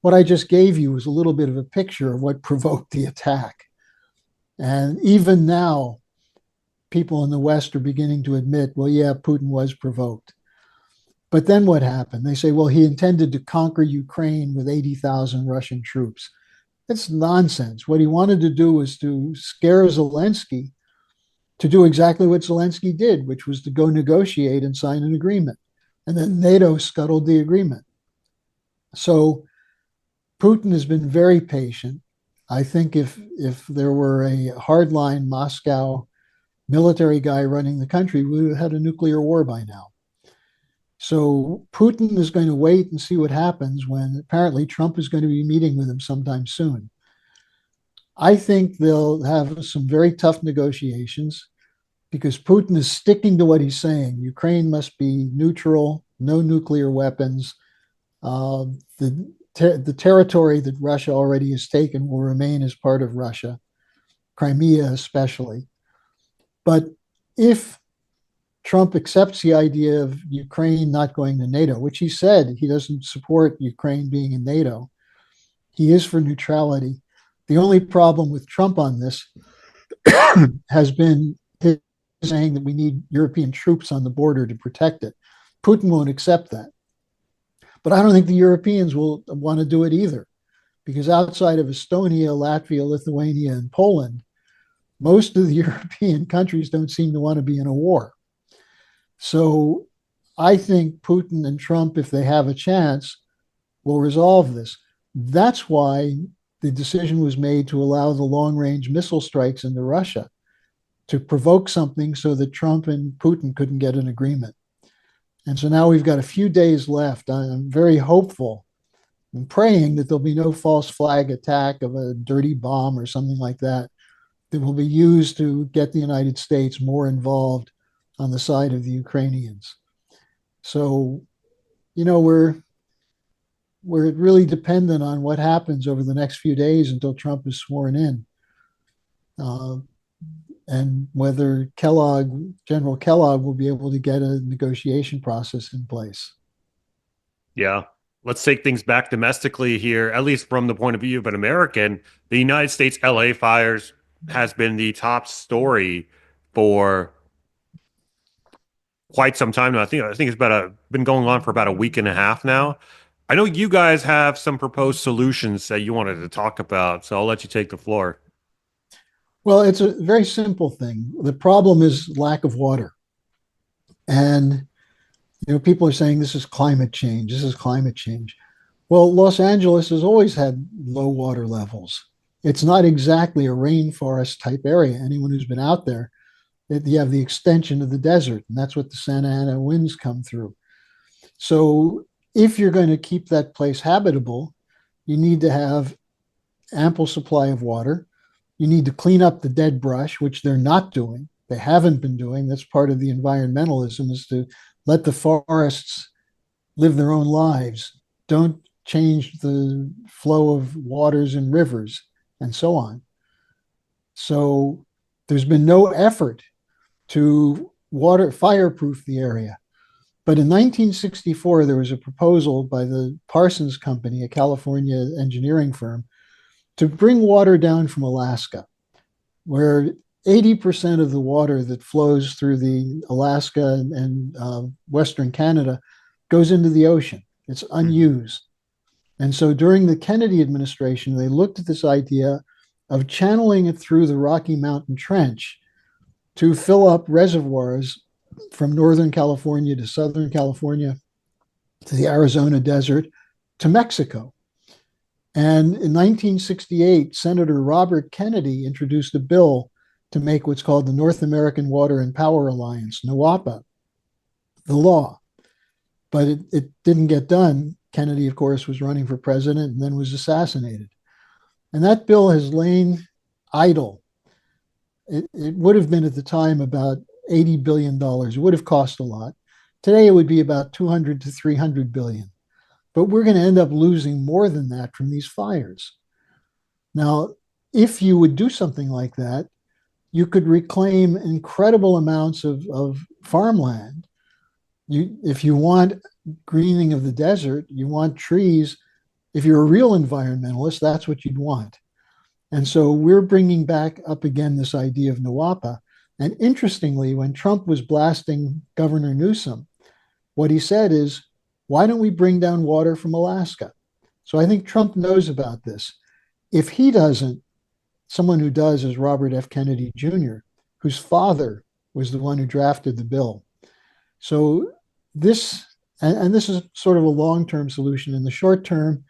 What I just gave you was a little bit of a picture of what provoked the attack. And even now, people in the West are beginning to admit, well, yeah, Putin was provoked. But then what happened? They say, well, he intended to conquer Ukraine with 80,000 Russian troops. That's nonsense. What he wanted to do was to scare Zelensky to do exactly what Zelensky did, which was to go negotiate and sign an agreement. And then NATO scuttled the agreement. So Putin has been very patient. I think if there were a hardline Moscow military guy running the country, we would have had a nuclear war by now. So Putin is going to wait and see what happens when apparently Trump is going to be meeting with him sometime soon. I think they'll have some very tough negotiations because Putin is sticking to what he's saying. Ukraine must be neutral, no nuclear weapons. The territory that Russia already has taken will remain as part of Russia, Crimea especially. But if Trump accepts the idea of Ukraine not going to NATO, which he said he doesn't support Ukraine being in NATO, he is for neutrality. The only problem with Trump on this has been his saying that we need European troops on the border to protect it. Putin won't accept that. But I don't think the Europeans will want to do it either, because outside of Estonia, Latvia, Lithuania, and Poland, most of the European countries don't seem to want to be in a war. So I think Putin and Trump, if they have a chance, will resolve this. That's why the decision was made to allow the long-range missile strikes into Russia, to provoke something so that Trump and Putin couldn't get an agreement. And so now we've got a few days left. I'm very hopeful and praying that there'll be no false flag attack of a dirty bomb or something like that that will be used to get the United States more involved on the side of the Ukrainians. So, we're really dependent on what happens over the next few days until Trump is sworn in. And whether General Kellogg will be able to get a negotiation process in place. Yeah. Let's take things back domestically here, at least from the point of view of an American. The United States LA fires has been the top story for quite some time now. I think it's been going on for about a week and a half now. I know you guys have some proposed solutions that you wanted to talk about, so I'll let you take the floor. Well, it's a very simple thing. The problem is lack of water. And people are saying this is climate change. This is climate change. Well, Los Angeles has always had low water levels. It's not exactly a rainforest type area. Anyone who's been out there, you have the extension of the desert, and that's what the Santa Ana winds come through. So, if you're going to keep that place habitable, you need to have ample supply of water. You need to clean up the dead brush, which they're not doing. They haven't been doing. That's part of the environmentalism, is to let the forests live their own lives. Don't change the flow of waters and rivers and so on. So there's been no effort to water fireproof the area. But in 1964, there was a proposal by the Parsons Company, a California engineering firm, to bring water down from Alaska, where 80% of the water that flows through the Alaska and Western Canada goes into the ocean. It's unused. And so during the Kennedy administration, they looked at this idea of channeling it through the Rocky Mountain Trench to fill up reservoirs from Northern California to Southern California to the Arizona desert to Mexico. And in 1968, Senator Robert Kennedy introduced a bill to make what's called the North American Water and Power Alliance, NWAPA, the law. But it didn't get done. Kennedy, of course, was running for president and then was assassinated. And that bill has lain idle. It would have been at the time about $80 billion. It would have cost a lot. Today, it would be about 200 to 300 billion. But we're going to end up losing more than that from these fires. Now, if you would do something like that, you could reclaim incredible amounts of farmland. If you want greening of the desert, you want trees. If you're a real environmentalist, that's what you'd want. And so we're bringing back up again this idea of NWAPA. And interestingly, when Trump was blasting Governor Newsom, what he said is, why don't we bring down water from Alaska? So I think Trump knows about this. If he doesn't, someone who does is Robert F. Kennedy Jr., whose father was the one who drafted the bill. So this, and this is sort of a long-term solution. In the short term,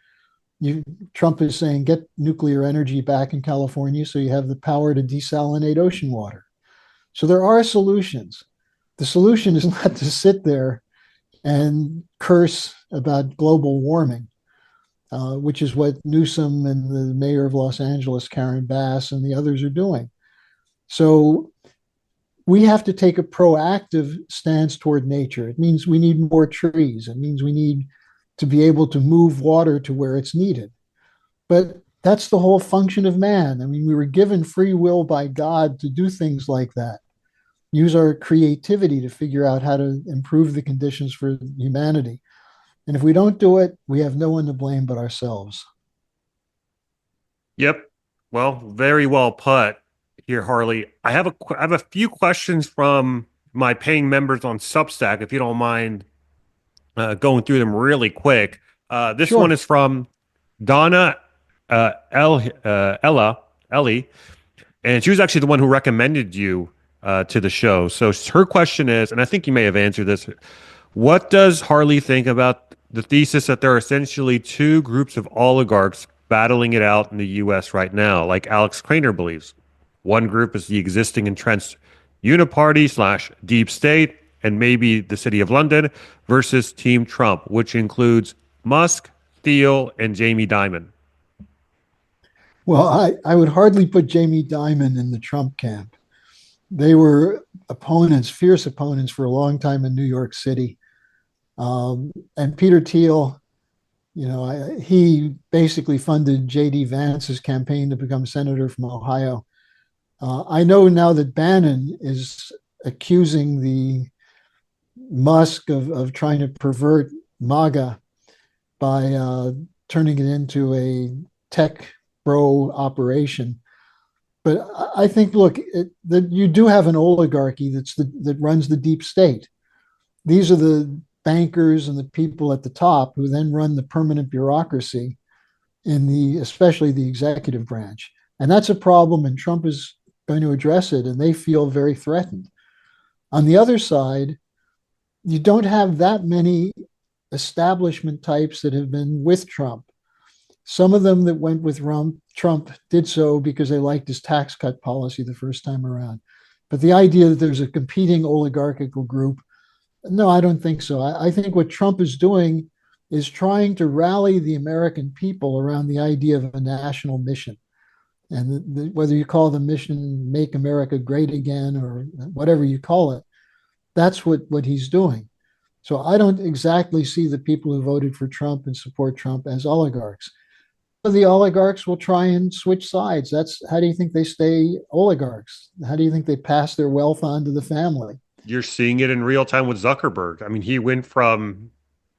Trump is saying get nuclear energy back in California so you have the power to desalinate ocean water. So there are solutions. The solution is not to sit there and curse about global warming, which is what Newsom and the mayor of Los Angeles, Karen Bass, and the others are doing. So we have to take a proactive stance toward nature. It means we need more trees. It means we need to be able to move water to where it's needed. But that's the whole function of man. I mean, we were given free will by God to do things like that. Use our creativity to figure out how to improve the conditions for humanity. And if we don't do it, we have no one to blame but ourselves. Yep. Well, very well put here, Harley. I have a few questions from my paying members on Substack, if you don't mind going through them really quick. This one Sure. is from Donna Ellie, and she was actually the one who recommended you to the show. So her question is, and I think you may have answered this, what does Harley think about the thesis that there are essentially two groups of oligarchs battling it out in the U.S. right now, like Alex Craner believes? One group is the existing entrenched uniparty slash deep state, and maybe the city of London, versus Team Trump, which includes Musk, Thiel, and Jamie Dimon. Well, I would hardly put Jamie Dimon in the Trump camp. They were opponents, fierce opponents for a long time in New York City. And Peter Thiel, he basically funded J.D. Vance's campaign to become senator from Ohio. I know now that Bannon is accusing the Musk of trying to pervert MAGA by turning it into a tech bro operation. But I think, look, that you do have an oligarchy that runs the deep state. these are the bankers and the people at the top who then run the permanent bureaucracy in the especially the executive branch. And that's a problem, and Trump is going to address it, and they feel very threatened. On the other side, you don't have that many establishment types that have been with Trump. Some of them that went with Trump did so because they liked his tax cut policy the first time around. But the idea that there's a competing oligarchical group, no, I don't think so. I think what Trump is doing is trying to rally the American people around the idea of a national mission. And whether you call the mission Make America Great Again or whatever you call it, that's what he's doing. So I don't exactly see the people who voted for Trump and support Trump as oligarchs. The oligarchs will try and switch sides. That's how do you think they stay oligarchs? How do you think they pass their wealth on to the family? You're seeing it in real time with Zuckerberg. I mean, he went from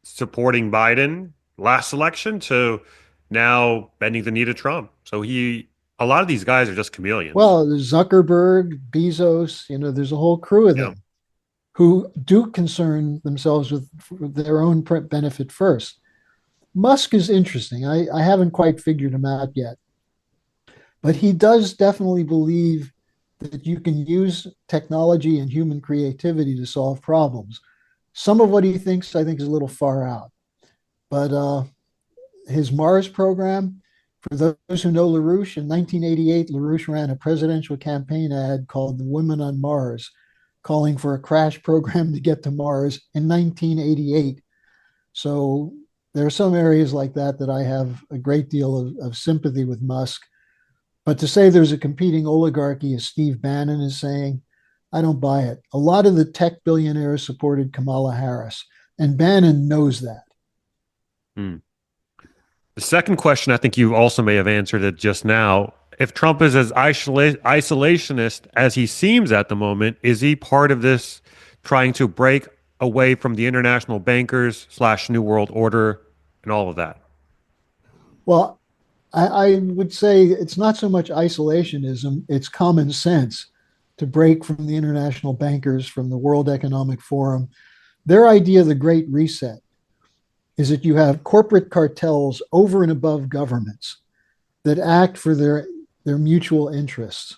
supporting Biden last election to now bending the knee to Trump. So a lot of these guys are just chameleons. Well, Zuckerberg, Bezos, there's a whole crew of Yeah. them who do concern themselves with their own benefit first. Musk is interesting. I haven't quite figured him out yet, but he does definitely believe that you can use technology and human creativity to solve problems. Some of what he thinks, I think, is a little far out. But his Mars program, for those who know LaRouche, in 1988, LaRouche ran a presidential campaign ad called The Women on Mars, calling for a crash program to get to Mars in 1988. So there are some areas like that that I have a great deal of sympathy with Musk. But to say there's a competing oligarchy, as Steve Bannon is saying, I don't buy it. A lot of the tech billionaires supported Kamala Harris, and Bannon knows that. Hmm. The second question, I think you also may have answered it just now. If Trump is as isolationist as he seems at the moment, is he part of this trying to break away from the international bankers / New World Order and all of that? Well, I would say it's not so much isolationism, it's common sense to break from the international bankers, from the World Economic Forum. Their idea of the Great Reset is that you have corporate cartels over and above governments that act for their mutual interests.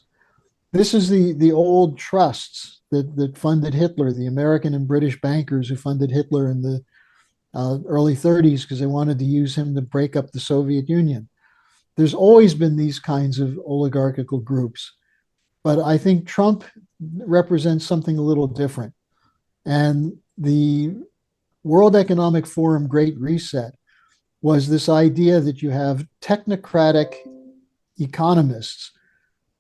This is the old trusts that funded Hitler, the American and British bankers who funded Hitler in the early 30s because they wanted to use him to break up the Soviet Union. There's always been these kinds of oligarchical groups, but I think Trump represents something a little different. And the World Economic Forum Great Reset was this idea that you have technocratic economists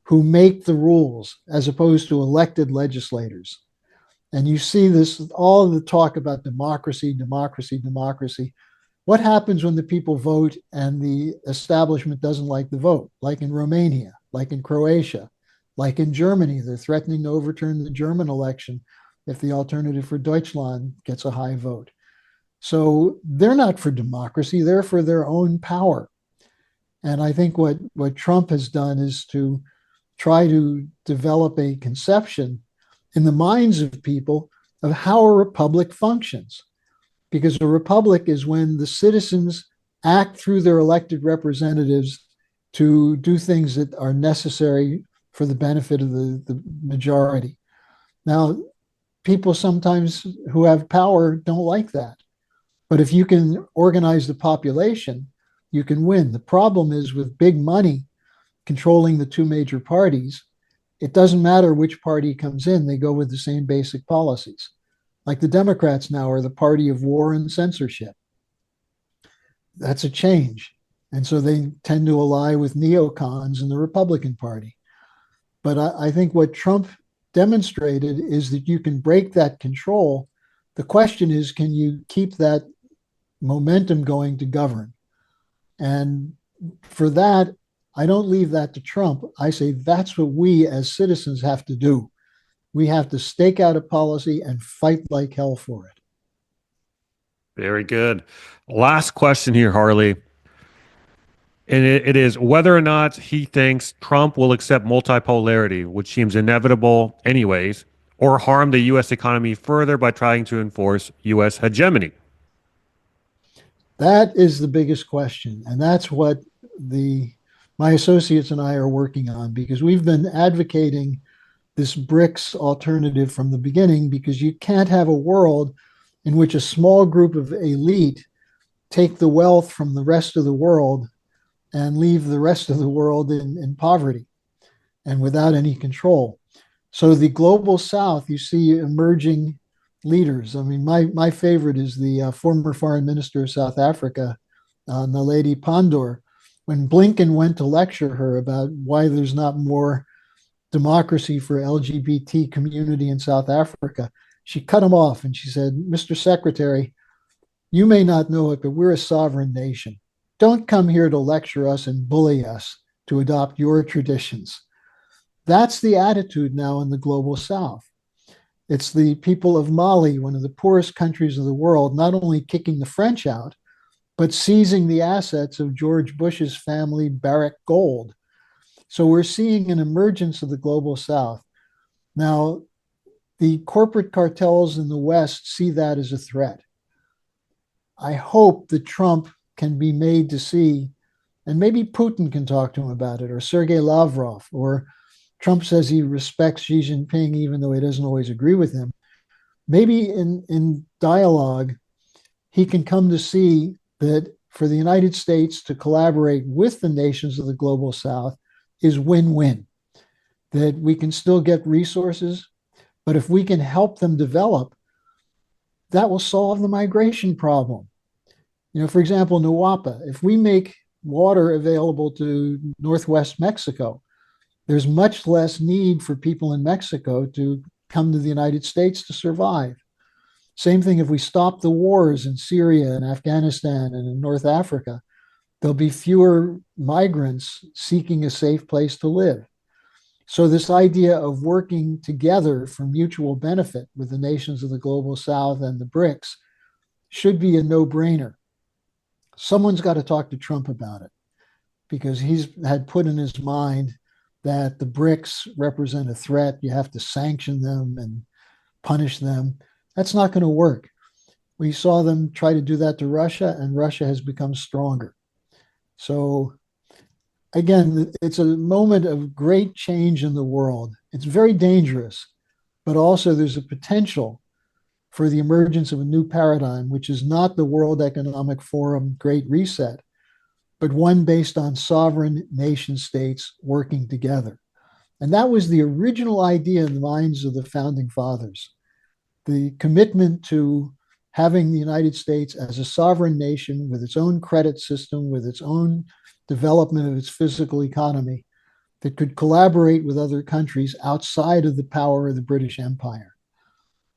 who make the rules as opposed to elected legislators. And you see this, all of the talk about democracy, democracy, democracy. What happens when the people vote and the establishment doesn't like the vote? Like in Romania, like in Croatia, like in Germany, they're threatening to overturn the German election if the Alternative for Deutschland gets a high vote. So they're not for democracy, they're for their own power. And I think what Trump has done is to try to develop a conception in the minds of people of how a republic functions. Because a republic is when the citizens act through their elected representatives to do things that are necessary for the benefit of the majority. Now, people sometimes who have power don't like that. But if you can organize the population, you can win. The problem is with big money controlling the two major parties, it doesn't matter which party comes in, they go with the same basic policies. Like the Democrats now are the party of war and censorship. That's a change. And so they tend to ally with neocons in the Republican Party. But I think what Trump demonstrated is that you can break that control. The question is, can you keep that momentum going to govern? And for that, I don't leave that to Trump. I say that's what we as citizens have to do. We have to stake out a policy and fight like hell for it. Very good. Last question here, Harley. And it is whether or not he thinks Trump will accept multipolarity, which seems inevitable anyways. or harm the U.S. economy further by trying to enforce U.S. hegemony? That is the biggest question. And that's what the my associates and I are working on because we've been advocating this BRICS alternative from the beginning because you can't have a world in which a small group of elite take the wealth from the rest of the world and leave the rest of the world in poverty and without any control. So the global south, you see emerging leaders. I mean, my favorite is the former foreign minister of South Africa, Naledi Pandor. When Blinken went to lecture her about why there's not more democracy for LGBT community in South Africa, she cut him off and she said, "Mr. Secretary, you may not know it, but we're a sovereign nation. Don't come here to lecture us and bully us to adopt your traditions." That's the attitude now in the global south. It's the people of Mali, one of the poorest countries of the world, not only kicking the French out, but seizing the assets of George Bush's family Barrick Gold. So we're seeing an emergence of the global south. Now, the corporate cartels in the West see that as a threat. I hope that Trump can be made to see, and maybe Putin can talk to him about it, or Sergei Lavrov, or Trump says he respects Xi Jinping, even though he doesn't always agree with him. Maybe in dialogue, he can come to see that for the United States to collaborate with the nations of the global south is win-win, that we can still get resources, but if we can help them develop, that will solve the migration problem. You know, for example, Nuwapa, if we make water available to Northwest Mexico, there's much less need for people in Mexico to come to the United States to survive. Same thing if we stop the wars in Syria and Afghanistan and in North Africa, there'll be fewer migrants seeking a safe place to live. So, this idea of working together for mutual benefit with the nations of the global south and the BRICS should be a no brainer. Someone's got to talk to Trump about it because he's had put in his mind that the BRICS represent a threat. You have to sanction them and punish them. That's not going to work. We saw them try to do that to Russia, and Russia has become stronger. So, again, it's a moment of great change in the world. It's very dangerous, but also there's a potential for the emergence of a new paradigm, which is not the World Economic Forum Great Reset, but one based on sovereign nation states working together. And that was the original idea in the minds of the founding fathers. The commitment to having the United States as a sovereign nation with its own credit system, with its own development of its physical economy that could collaborate with other countries outside of the power of the British Empire.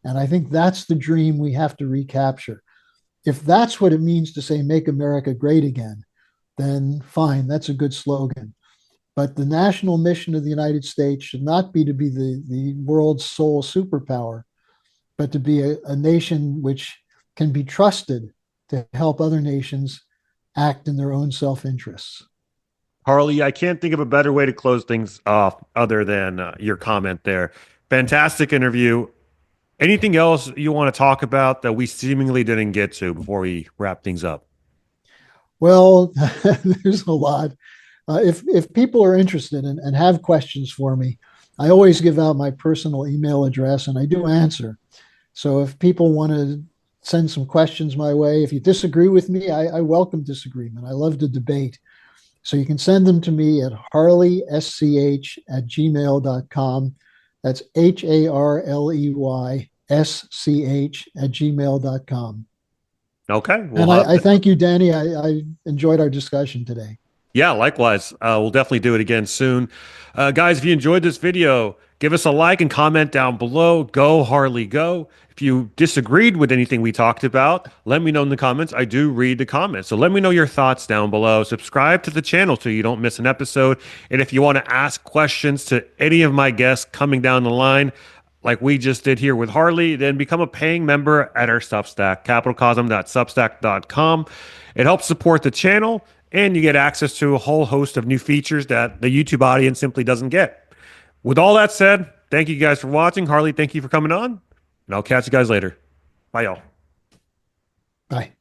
And I think that's the dream we have to recapture. If that's what it means to say, make America great again, then fine, that's a good slogan. But the national mission of the United States should not be to be the world's sole superpower, but to be a nation which can be trusted to help other nations act in their own self-interests. Harley, I can't think of a better way to close things off other than your comment there. Fantastic interview. Anything else you want to talk about that we seemingly didn't get to before we wrap things up? Well, there's a lot. If people are interested and have questions for me, I always give out my personal email address and I do answer. So if people want to send some questions my way, if you disagree with me, I welcome disagreement. I love to debate. So you can send them to me at harleysch@gmail.com. That's harleysch@gmail.com. Okay. And I thank you, Danny. I enjoyed our discussion today. Yeah, likewise. We'll definitely do it again soon. Guys, if you enjoyed this video, give us a like and comment down below. Go, Harley, go. If you disagreed with anything we talked about, let me know in the comments. I do read the comments. So let me know your thoughts down below. Subscribe to the channel so you don't miss an episode. And if you want to ask questions to any of my guests coming down the line, like we just did here with Harley, then become a paying member at our Substack, capitalcosm.substack.com. It helps support the channel, and you get access to a whole host of new features that the YouTube audience simply doesn't get. With all that said, Thank you guys for watching. Harley, thank you for coming on. And I'll catch you guys later. Bye, y'all. Bye.